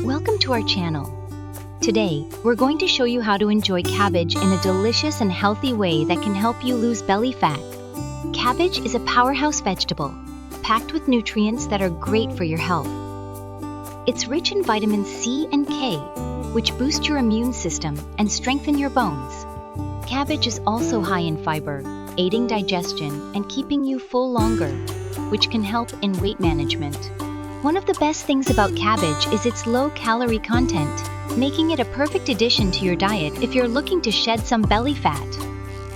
Welcome to our channel. Today, we're going to show you how to enjoy cabbage in a delicious and healthy way that can help you lose belly fat. Cabbage is a powerhouse vegetable, packed with nutrients that are great for your health. It's rich in vitamins C and K, which boost your immune system and strengthen your bones. Cabbage is also high in fiber, aiding digestion and keeping you full longer, which can help in weight management. One of the best things about cabbage is its low-calorie content, making it a perfect addition to your diet if you're looking to shed some belly fat.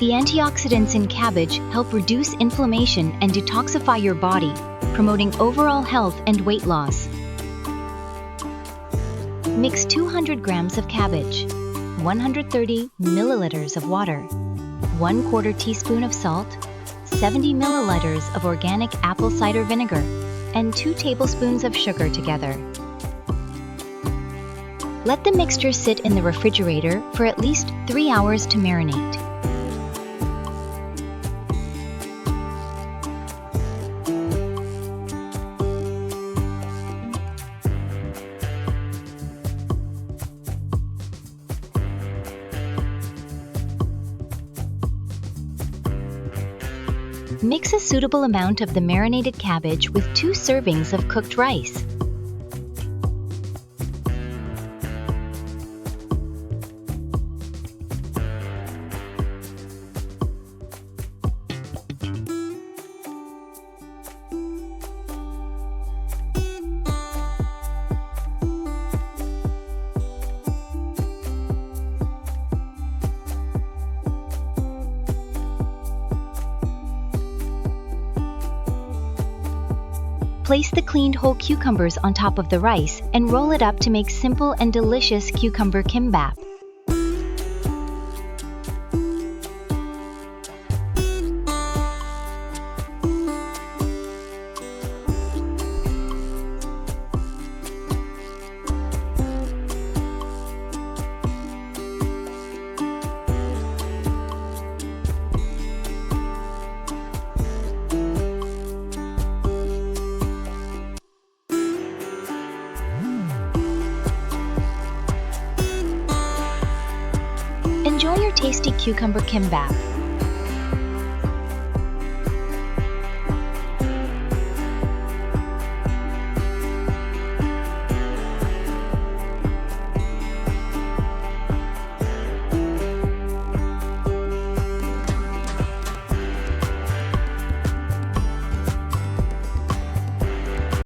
The antioxidants in cabbage help reduce inflammation and detoxify your body, promoting overall health and weight loss. Mix 200 grams of cabbage, 130 milliliters of water, 1/4 teaspoon of salt, 70 milliliters of organic apple cider vinegar, and 2 tablespoons of sugar together. Let the mixture sit in the refrigerator for at least 3 hours to marinate. Mix a suitable amount of the marinated cabbage with 2 servings of cooked rice. Place the cleaned whole cucumbers on top of the rice and roll it up to make simple and delicious cucumber kimbap. Enjoy your tasty cucumber kimbap.